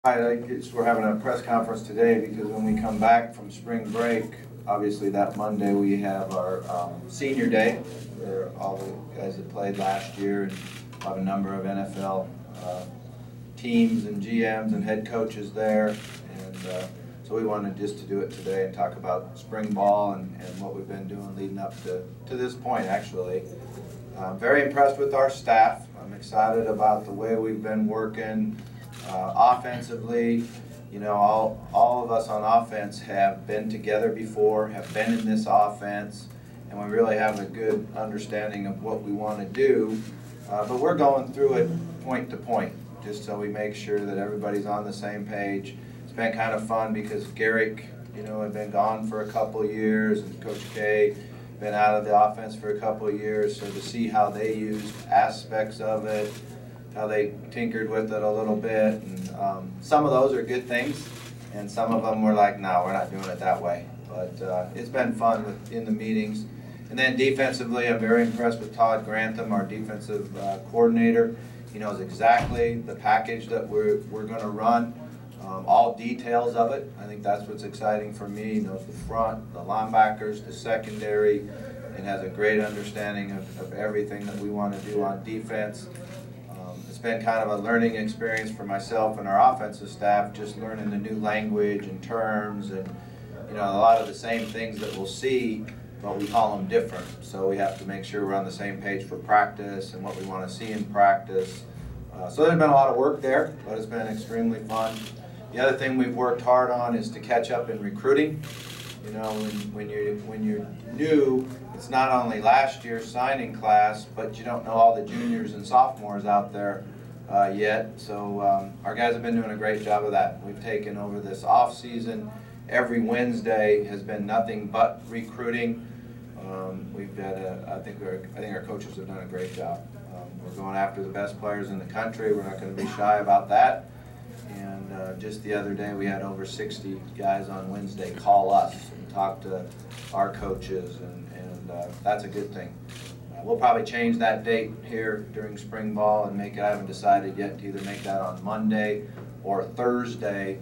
We're having a press conference today because when we come back from spring break, obviously that Monday we have our senior day where all the guys that played last year and have a number of NFL teams and GMs and head coaches there. And so we wanted just to do it today and talk about spring ball and what we've been doing leading up to this point, actually. Very impressed with our staff. I'm excited about the way we've been working. Offensively, you know, all of us on offense have been together before, have been in this offense, and we really have a good understanding of what we want to do. But we're going through it point to point, just so we make sure that everybody's on the same page. It's been kind of fun because Garrick, you know, had been gone for a couple of years, and Coach K been out of the offense for a couple of years, so to see how they used aspects of it, how they tinkered with it a little bit, and some of those are good things, and some of them were like, no, we're not doing it that way. But it's been fun in the meetings. And then defensively, I'm very impressed with Todd Grantham, our defensive coordinator. He knows exactly the package that we're going to run, all details of it. I think that's what's exciting for me. He knows the front, the linebackers, the secondary, and has a great understanding of everything that we want to do on defense. It's been kind of a learning experience for myself and our offensive staff, just learning the new language and terms and, you know, a lot of the same things that we'll see, but we call them different. So we have to make sure we're on the same page for practice and what we want to see in practice. So there's been a lot of work there, but it's been extremely fun. The other thing we've worked hard on is to catch up in recruiting. You know, when you're new, it's not only last year's signing class, but you don't know all the juniors and sophomores out there yet. So our guys have been doing a great job of that. We've taken over this off season. Every Wednesday has been nothing but recruiting. We've got I think our coaches have done a great job. We're going after the best players in the country. We're not going to be shy about that. And just the other day, we had over 60 guys on Wednesday call us and talk to our coaches, and that's a good thing. We'll probably change that date here during spring ball and make it. I haven't decided yet to either make that on Monday or Thursday.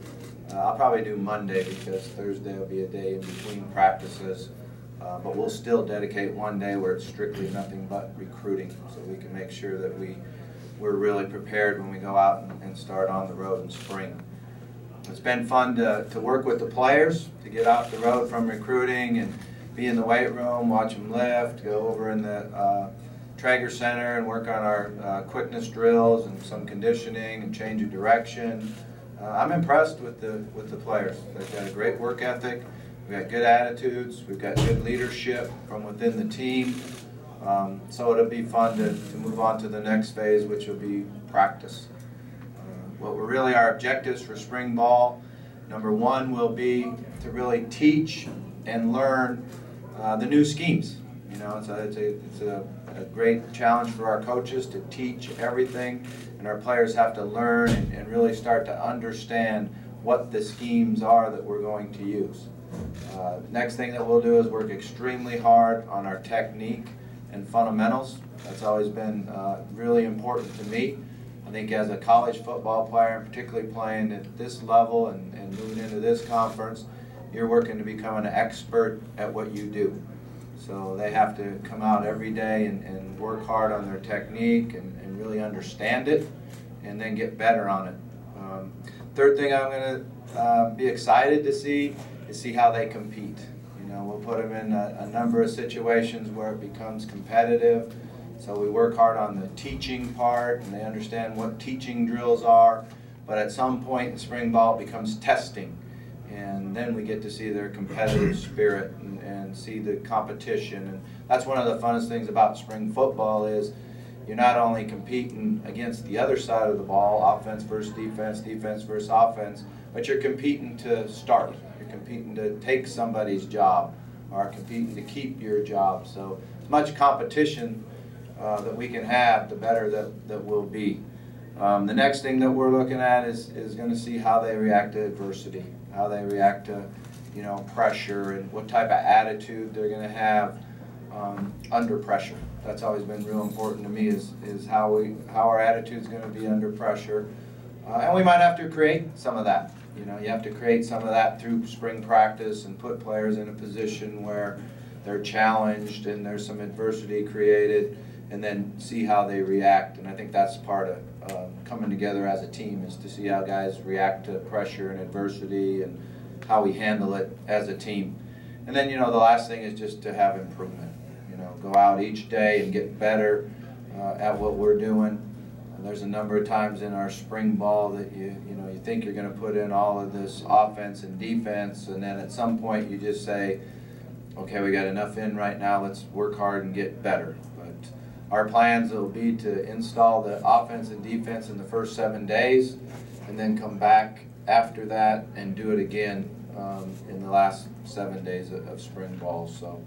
I'll probably do Monday because Thursday will be a day in between practices. But we'll still dedicate one day where it's strictly nothing but recruiting, so we can make sure that we're really prepared when we go out and start on the road in spring. It's been fun to work with the players, to get off the road from recruiting and be in the weight room, watch them lift, go over in the Traeger Center and work on our quickness drills and some conditioning and change of direction. I'm impressed with the players. They've got a great work ethic. We've got good attitudes. We've got good leadership from within the team. So it'll be fun to move on to the next phase, which will be practice. What were really our objectives for spring ball, number one will be to really teach and learn the new schemes. You know, it's a great challenge for our coaches to teach everything, and our players have to learn and really start to understand what the schemes are that we're going to use. Next thing that we'll do is work extremely hard on our technique and fundamentals. That's always been really important to me. I think as a college football player, and particularly playing at this level and moving into this conference, you're working to become an expert at what you do. So they have to come out every day and work hard on their technique and really understand it and then get better on it. Third thing I'm going to be excited to see is how they compete. You know, we'll put them in a number of situations where it becomes competitive. So we work hard on the teaching part, and they understand what teaching drills are. But at some point in spring ball, it becomes testing. And then we get to see their competitive spirit and see the competition. And that's one of the funnest things about spring football is you're not only competing against the other side of the ball, offense versus defense, defense versus offense, but you're competing to start. You're competing to take somebody's job or competing to keep your job. So as much competition that we can have, the better that we'll be. The next thing that we're looking at is going to see how they react to adversity, how they react to, you know, pressure, and what type of attitude they're going to have under pressure. That's always been real important to me is how our attitude is going to be under pressure. And we might have to create some of that. You know, you have to create some of that through spring practice and put players in a position where they're challenged and there's some adversity created, and then see how they react. And I think that's part of coming together as a team, is to see how guys react to pressure and adversity and how we handle it as a team. And then, you know, the last thing is just to have improvement. You know, go out each day and get better at what we're doing. And there's a number of times in our spring ball that you think you're going to put in all of this offense and defense, and then at some point you just say, okay, we got enough in right now, let's work hard and get better. But our plans will be to install the offense and defense in the first 7 days, and then come back after that and do it again in the last 7 days of spring ball. So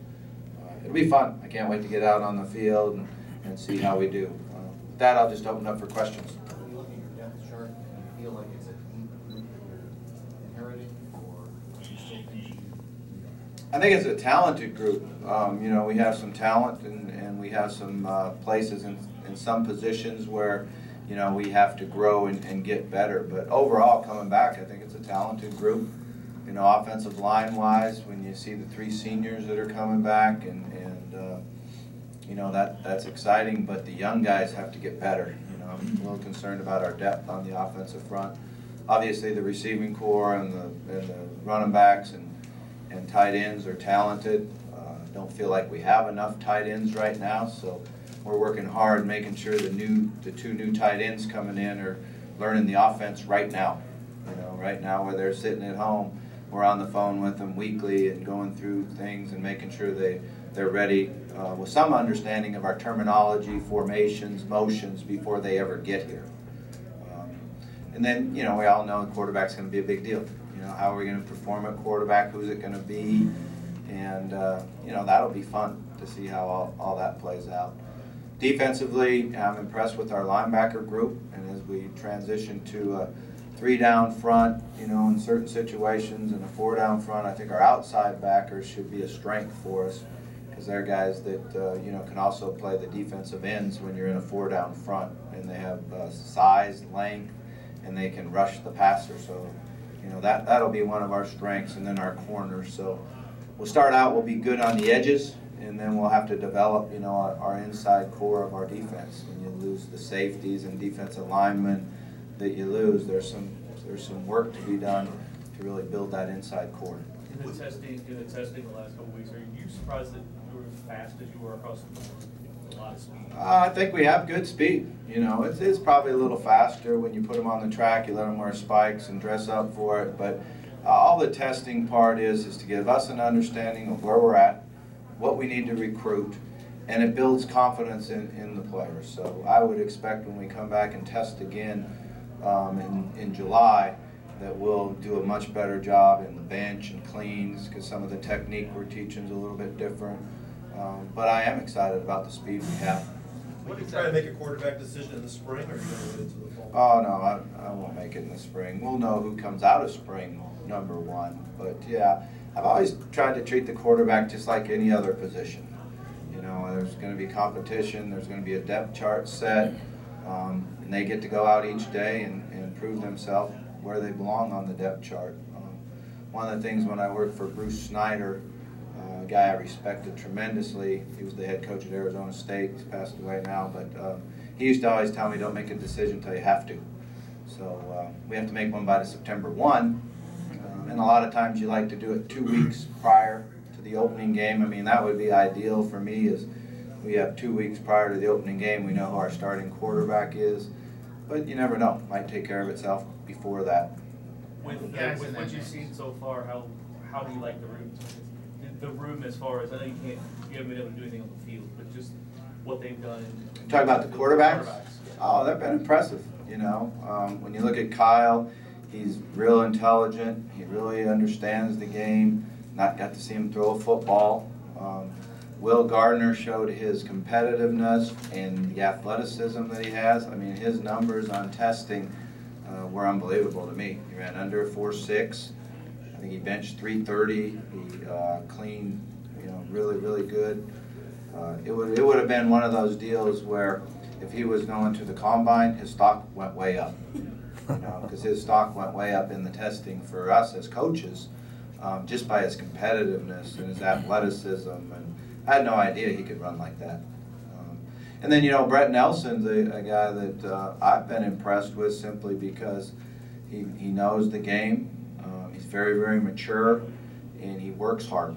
it'll be fun. I can't wait to get out on the field and see how we do. With that, I'll just open up for questions. When you look at your depth chart, do you feel like it's a deep group you're inheriting, or do you still think I think it's a talented group. You know, we have some talent, and we have some places in some positions where, you know, we have to grow and get better. But overall, coming back, I think it's a talented group. You know, offensive line-wise, when you see the 3 seniors that are coming back, and you know, that's exciting. But the young guys have to get better. You know, I'm a little concerned about our depth on the offensive front. Obviously, the receiving core and the running backs and tight ends are talented. Don't feel like we have enough tight ends right now, so we're working hard making sure the 2 new tight ends coming in are learning the offense right now. You know, right now where they're sitting at home, we're on the phone with them weekly and going through things and making sure they're ready with some understanding of our terminology, formations, motions before they ever get here. And then, you know, we all know the quarterback's going to be a big deal. You know, how are we going to perform at quarterback? Who's it going to be? And, you know, that'll be fun to see how all that plays out. Defensively, I'm impressed with our linebacker group, and as we transition to a 3-down front, you know, in certain situations, and a 4-down front, I think our outside backers should be a strength for us, because they're guys that, you know, can also play the defensive ends when you're in a 4-down front, and they have size, length, and they can rush the passer. So, you know, that'll be one of our strengths. And then our corners. So we'll start out, we'll be good on the edges, and then we'll have to develop, you know, our inside core of our defense. When you lose the safeties and defensive linemen that you lose, there's some work to be done to really build that inside core. In the testing the last couple of weeks, are you surprised that you were as fast as you were across the board? A lot of speed. I think we have good speed. You know, it's probably a little faster when you put them on the track. You let them wear spikes and dress up for it. But all the testing part is to give us an understanding of where we're at, what we need to recruit, and it builds confidence in the players. So I would expect when we come back and test again in July that we'll do a much better job in the bench and cleans, because some of the technique we're teaching is a little bit different. But I am excited about the speed we have. Will you try to make a quarterback decision in the spring, or are you going to wait into the fall? Oh, no, I won't make it in the spring. We'll know who comes out of spring, number one. But, yeah, I've always tried to treat the quarterback just like any other position. You know, there's going to be competition. There's going to be a depth chart set. And they get to go out each day and prove themselves where they belong on the depth chart. One of the things when I worked for Bruce Snyder, a guy I respected tremendously. He was the head coach at Arizona State. He's passed away now, but he used to always tell me, don't make a decision until you have to. So we have to make one by the September 1. And a lot of times you like to do it 2 weeks prior to the opening game. I mean, that would be ideal for me, is we have 2 weeks prior to the opening game. We know who our starting quarterback is. But you never know. It might take care of itself before that. With what you've seen so far, how do you like the room? The room, as far as, I know you haven't been able to do anything on the field, but just what they've done. Talking about the quarterbacks? Oh, they've been impressive. You know, when you look at Kyle, he's real intelligent. He really understands the game. Not got to see him throw a football. Will Gardner showed his competitiveness and the athleticism that he has. I mean, his numbers on testing were unbelievable to me. He ran under 4.6. I think he benched 330. He cleaned, you know, really, really good. It would have been one of those deals where if he was going to the combine, his stock went way up. because his stock went way up in the testing for us as coaches, just by his competitiveness and his athleticism, and I had no idea he could run like that. And then, Brett Nelson's a guy that I've been impressed with simply because he knows the game. He's very, very mature, and he works hard.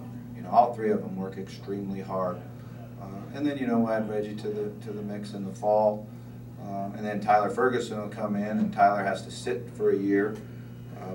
All three of them work extremely hard. And then, we'll add Reggie to the mix in the fall. And then Tyler Ferguson will come in, and Tyler has to sit for a year.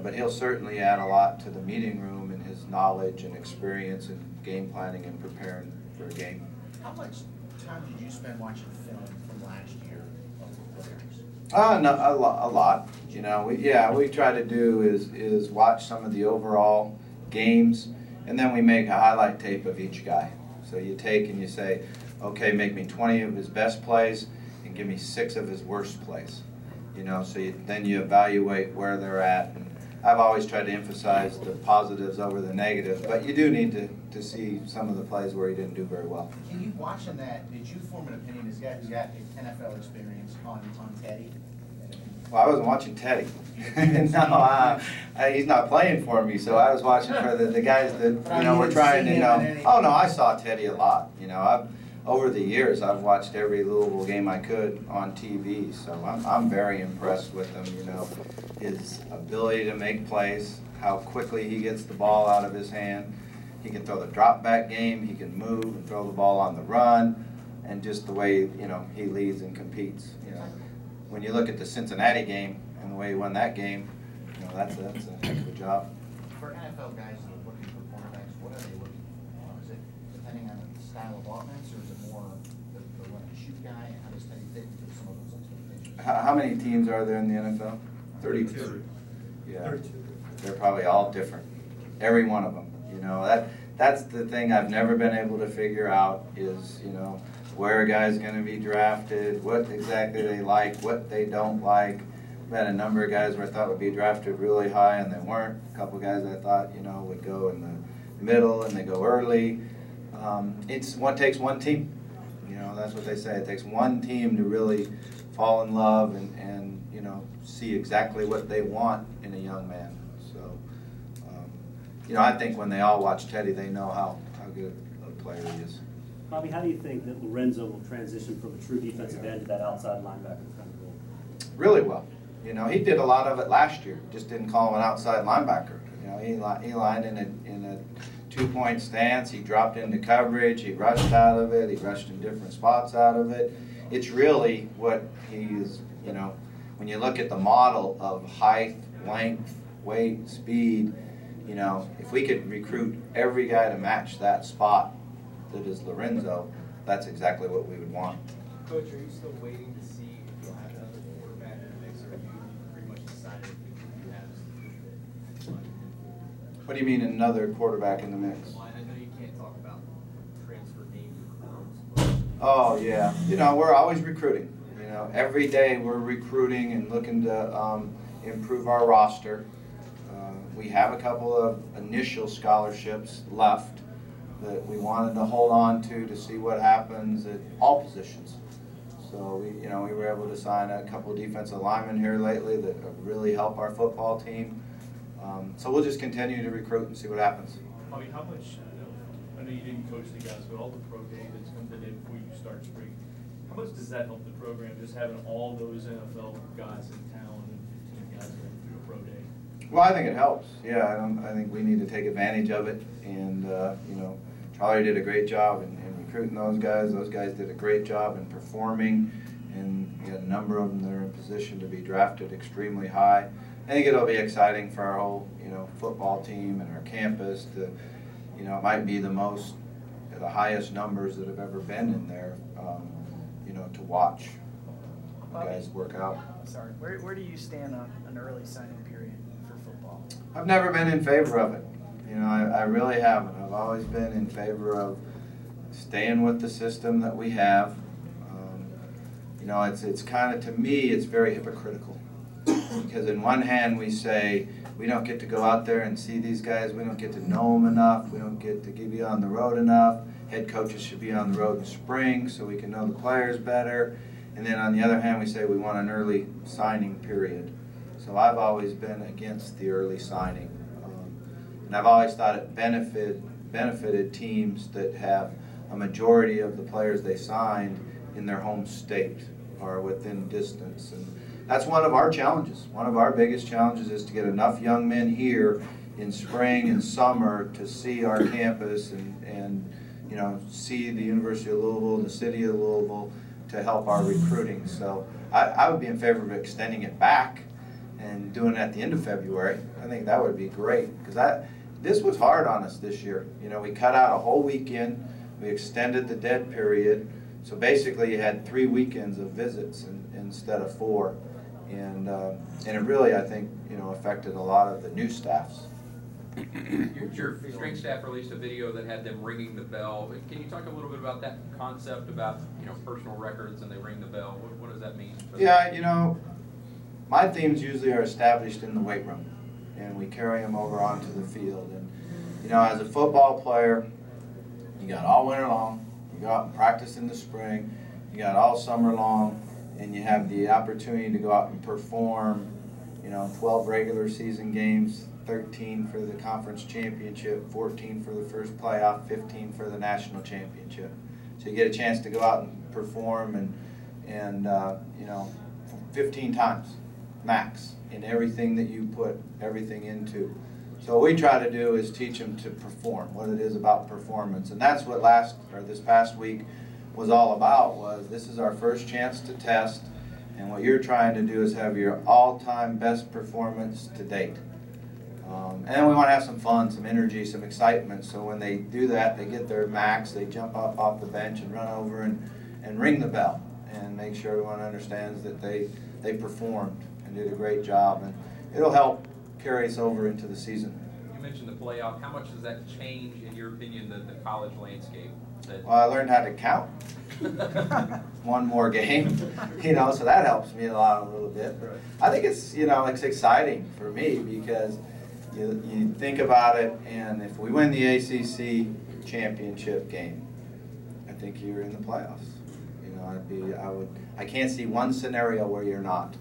But he'll certainly add a lot to the meeting room and his knowledge and experience in game planning and preparing for a game. How much time did you spend watching film from last year of the players? No, a lot. We try to do is watch some of the overall games, and then we make a highlight tape of each guy. So you take and you say, okay, make me 20 of his best plays and give me 6 of his worst plays. So then you evaluate where they're at. And I've always tried to emphasize the positives over the negatives, but you do need to see some of the plays where he didn't do very well. Can you, watching that, did you form an opinion, this guy who's got NFL experience on Teddy? Well, I wasn't watching Teddy. No, he's not playing for me, so I was watching for the guys that, were trying to know. Oh, no, I saw Teddy a lot. Over the years, I've watched every Louisville game I could on TV, so I'm very impressed with him, his ability to make plays, how quickly he gets the ball out of his hand. He can throw the drop back game, he can move and throw the ball on the run, and just the way, he leads and competes. When you look at the Cincinnati game and the way he won that game, that's a heck of a job. For NFL guys that are looking for cornerbacks, what are they looking for? Is it depending on the style of offense, or is it more the run and shoot guy, and how does Teddy fit into some of those expectations? How many teams are there in the NFL? 32. Yeah. 32. They're probably all different. Every one of them. That's the thing I've never been able to figure out is, where a guy's going to be drafted, what exactly they like, what they don't like. I've had a number of guys where I thought would be drafted really high and they weren't. A couple guys I thought, would go in the middle and they go early. It's what takes one team. That's what they say. It takes one team to really fall in love and see exactly what they want in a young man. So, I think when they all watch Teddy, they know how good a player he is. Bobby, how do you think that Lorenzo will transition from a true defensive end to that outside linebacker kind of role? Really well. He did a lot of it last year. Just didn't call him an outside linebacker. He lined in a 2-point stance. He dropped into coverage. He rushed out of it. He rushed in different spots out of it. It's really what he is. When you look at the model of height, length, weight, speed, if we could recruit every guy to match that spot that is Lorenzo, that's exactly what we would want. Coach, are you still waiting to see if you'll have another quarterback in the mix, or have you pretty much decided if you have? What do you mean another quarterback in the mix? Well, I know you can't talk about transfer names or firms, but Oh, yeah. We're always recruiting. Every day we're recruiting and looking to improve our roster. We have a couple of initial scholarships left that we wanted to hold on to see what happens at all positions. So we were able to sign a couple of defensive linemen here lately that really help our football team. So we'll just continue to recruit and see what happens. I mean, how much, I know you didn't coach the guys, but all the pro day that's come today before you start spring, how much does that help the program, just having all those NFL guys in town and guys going through a pro day? Well, I think it helps. Yeah, I think we need to take advantage of it. And, Charlie did a great job in recruiting those guys. Those guys did a great job in performing. And we had a number of them that are in position to be drafted extremely high. I think it'll be exciting for our whole, football team and our campus to, it might be the highest numbers that have ever been in there, to watch the guys work out. Sorry, where do you stand on an early signing period for football? I've never been in favor of it. I really haven't. I've always been in favor of staying with the system that we have. It's kind of, to me, it's very hypocritical. Because in one hand we say, we don't get to go out there and see these guys, we don't get to know them enough, we don't get to be on the road enough. Head coaches should be on the road in spring so we can know the players better. And then on the other hand we say we want an early signing period. So I've always been against the early signing. And I've always thought it benefited teams that have a majority of the players they signed in their home state or within distance. And that's one of our challenges. One of our biggest challenges is to get enough young men here in spring and summer to see our campus and you know, see the University of Louisville, the city of Louisville, to help our recruiting. So I would be in favor of extending it back and doing it at the end of February. I think that would be great, because this was hard on us this year. You know, we cut out a whole weekend, we extended the dead period, so basically you had 3 weekends of visits instead of 4, and it really, I think, you know, affected a lot of the new staffs. Your strength staff released a video that had them ringing the bell. Can you talk a little bit about that concept about, you know, personal records and they ring the bell? What does that mean? Yeah, you know, my themes usually are established in the weight room, and we carry them over onto the field. And you know, as a football player, you got all winter long, you go out and practice in the spring, you got all summer long, and you have the opportunity to go out and perform, you know, 12 regular season games, 13 for the conference championship, 14 for the first playoff, 15 for the national championship. So you get a chance to go out and perform and you know, 15 times max in everything that you put everything into. So what we try to do is teach them to perform, what it is about performance. And that's what this past week was all about. Was this is our first chance to test, and what you're trying to do is have your all-time best performance to date. And we want to have some fun, some energy, some excitement, so when they do that, they get their max, they jump up off the bench and run over and ring the bell and make sure everyone understands that they performed and did a great job, and it'll help carry us over into the season. You mentioned the playoff. How much does that change, in your opinion, the college landscape? Well, I learned how to count. One more game, you know, so that helps me a little bit. I think it's, you know, it's exciting for me because you think about it, and if we win the ACC championship game, I think you're in the playoffs. You know, I can't see one scenario where you're not.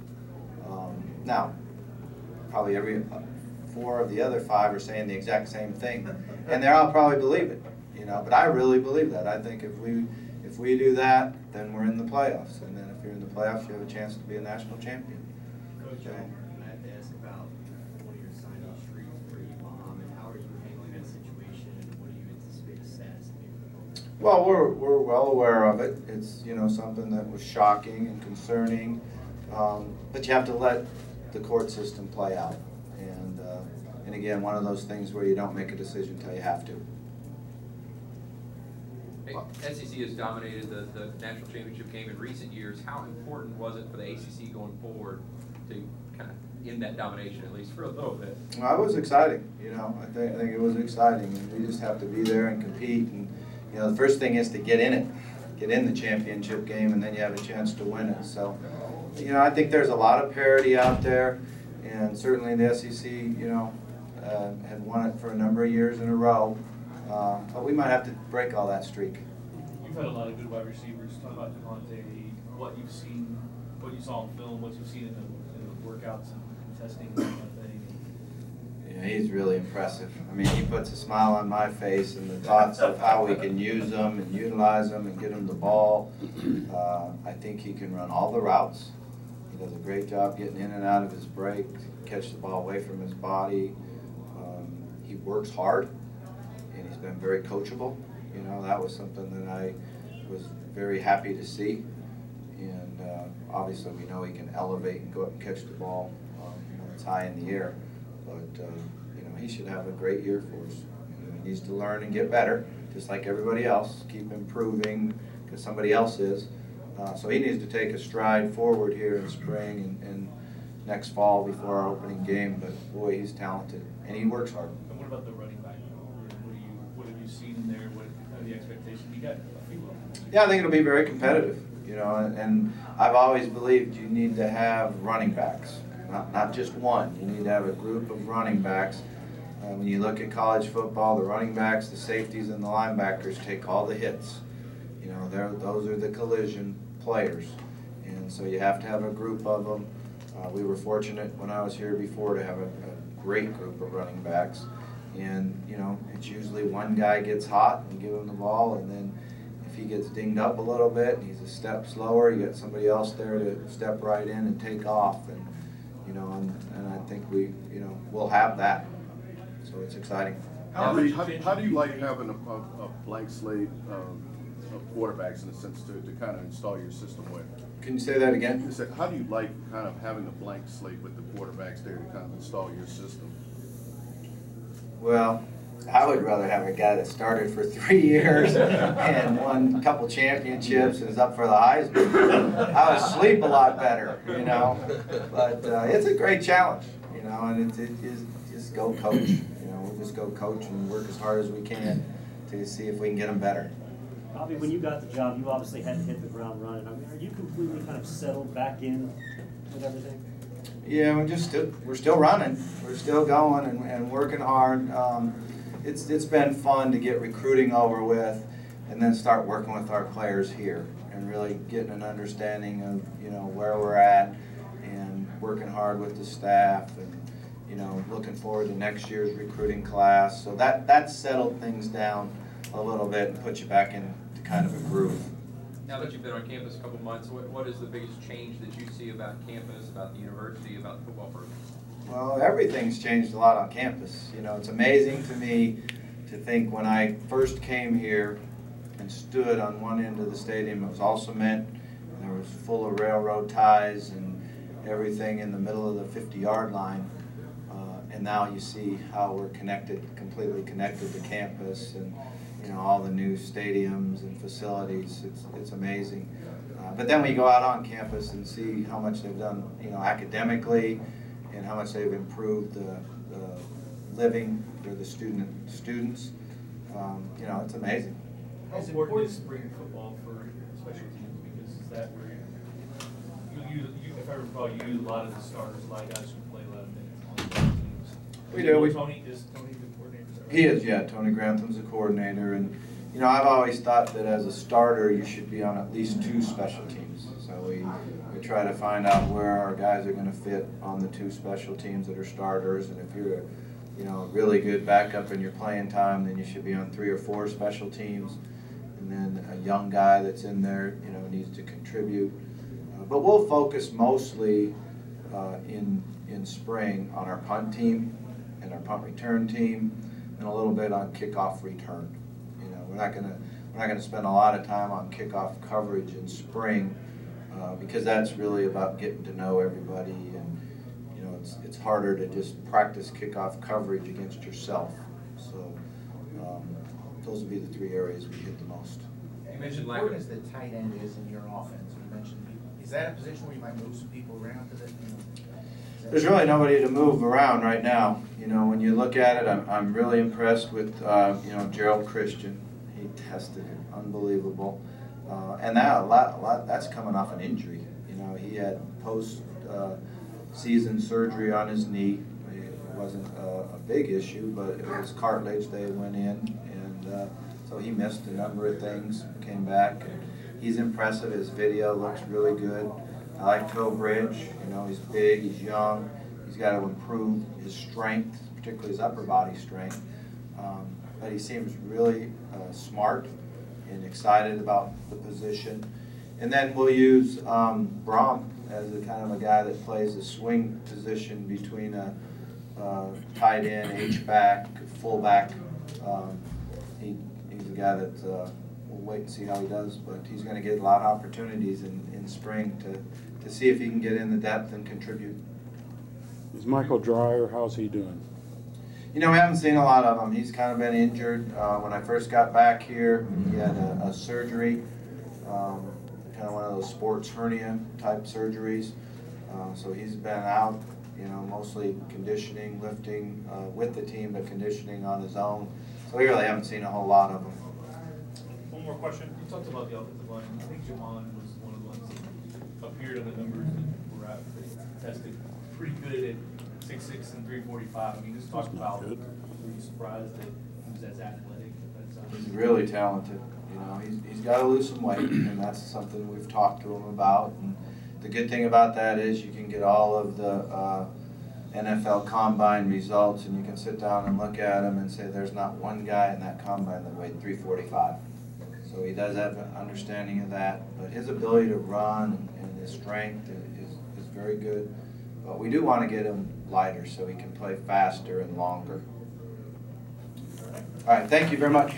Now, probably every 4 of the other 5 are saying the exact same thing, and they all probably believe it. You know, but I really believe that. I think if we do that, then we're in the playoffs, and then if you're in the playoffs, you have a chance to be a national champion. Coach, I have to ask about one of your signing streaks where you bomb, and how are you handling that situation, and what do you anticipate the stats to be? Well, we're well aware of it. It's, you know, something that was shocking and concerning, but you have to let the court system play out, and again, one of those things where you don't make a decision until you have to. SEC has dominated the national championship game in recent years. How important was it for the ACC going forward to kind of end that domination, at least for a little bit? Well, it was exciting. You know, I think it was exciting, and we just have to be there and compete. And you know, the first thing is to get in it, get in the championship game, and then you have a chance to win it. So, you know, I think there's a lot of parity out there, and certainly the SEC, you know, had won it for a number of years in a row. But we might have to break all that streak. You've had a lot of good wide receivers. Talk about Devontae, what you've seen, what you saw in film, what you've seen in the workouts and testing, that kind of thing. Yeah, he's really impressive. I mean, he puts a smile on my face, and the thoughts of how we can use them and utilize them and get him the ball. I think he can run all the routes. He does a great job getting in and out of his break, catch the ball away from his body. He works hard, and he's been very coachable. You know, that was something that I was very happy to see. And obviously we know he can elevate and go up and catch the ball when it's high in the air. But, you know, he should have a great year for us. You know, he needs to learn and get better, just like everybody else, keep improving, because somebody else is. So he needs to take a stride forward here in spring and next fall before our opening game. But, boy, he's talented, and he works hard. And what about the running back? What have you seen in there? What are the expectations? You got a few of them. Yeah, I think it'll be very competitive, you know, and I've always believed you need to have running backs, not just one. You need to have a group of running backs. When you look at college football, the running backs, the safeties, and the linebackers take all the hits. You know, those are the collision players, and so you have to have a group of them. We were fortunate when I was here before to have a great group of running backs. And, you know, it's usually one guy gets hot and you give him the ball, and then if he gets dinged up a little bit and he's a step slower, you got somebody else there to step right in and take off. And, you know, and I think we'll have that. So it's exciting. How do you like having a blank slate of quarterbacks in a sense to kind of install your system with? Can you say that again? How do you like kind of having a blank slate with the quarterbacks there to kind of install your system? Well, I would rather have a guy that started for 3 years and won a couple championships and is up for the Heisman. I would sleep a lot better, you know. But it's a great challenge, you know, and it is just go coach. You know, we'll just go coach and work as hard as we can to see if we can get them better. Bobby, when you got the job, you obviously had to hit the ground running. I mean, are you completely kind of settled back in with everything? Yeah, we're still running. We're still going and working hard. It's been fun to get recruiting over with and then start working with our players here and really getting an understanding of, you know, where we're at and working hard with the staff and, you know, looking forward to next year's recruiting class. So that settled things down a little bit and put you back into kind of a groove. Now that you've been on campus a couple months, what is the biggest change that you see about campus, about the university, about the football program? Well, everything's changed a lot on campus. You know, it's amazing to me to think when I first came here and stood on one end of the stadium, it was all cement, and there was full of railroad ties and everything in the middle of the 50-yard line. And now you see how we're connected, completely connected to campus, and you know, all the new stadiums and facilities. It's amazing. But then we go out on campus and see how much they've done, you know, academically, and how much they've improved the living for the students. You know, it's amazing. How important is spring football for special teams? Because is that where you if I recall, you use a lot of the starters, a lot of guys who play a lot of minutes on special teams. We do. Is Tony the coordinator? Is that right? He is, yeah. Tony Grantham's the coordinator, and you know, I've always thought that as a starter, you should be on at least 2 special teams. So we try to find out where our guys are going to fit on the 2 special teams that are starters, and if you're a really good backup in your playing time, then you should be on 3 or 4 special teams. And then a young guy that's in there, you know, needs to contribute. But we'll focus mostly in spring on our punt team and our punt return team, and a little bit on kickoff return. You know, we're not gonna spend a lot of time on kickoff coverage in spring because that's really about getting to know everybody, and you know, it's harder to just practice kickoff coverage against yourself. So those would be the 3 areas we hit the most. You mentioned As important as the tight end is in your offense, you mentioned, is that a position where you might move some people around to the, There's really nobody to move around right now. You know, when you look at it, I'm really impressed with you know, Gerald Christian. He tested it, unbelievable, and that a lot that's coming off an injury. You know, he had post-season surgery on his knee. It wasn't a big issue, but it was cartilage. They went in, and so he missed a number of things. Came back. And he's impressive. His video looks really good. I like Toe Bridge. You know, he's big, he's young. He's got to improve his strength, particularly his upper body strength. But he seems really smart and excited about the position. And then we'll use Brom as a kind of a guy that plays a swing position between a tight end, H-back, fullback. He's a guy that we'll wait and see how he does, but he's going to get a lot of opportunities in spring to see if he can get in the depth and contribute. Is Michael Dreyer, how's he doing? You know, we haven't seen a lot of him. He's kind of been injured. When I first got back here, he had a surgery, kind of one of those sports hernia type surgeries. So he's been out, you know, mostly conditioning, lifting with the team, but conditioning on his own. So we really haven't seen a whole lot of him. One more question. You talked about the offensive line. I think Jamon was one of the ones that appeared on the numbers that were out. They tested pretty good at 6'6" and 345. I mean, just talk about, were you surprised that he was as athletic at that time? He's really talented. You know, he's got to lose some weight, and that's something we've talked to him about. And the good thing about that is you can get all of the NFL combine results, and you can sit down and look at them and say there's not one guy in that combine that weighed 345. So he does have an understanding of that, but his ability to run and his strength is very good. But we do want to get him lighter so he can play faster and longer. All right, thank you very much.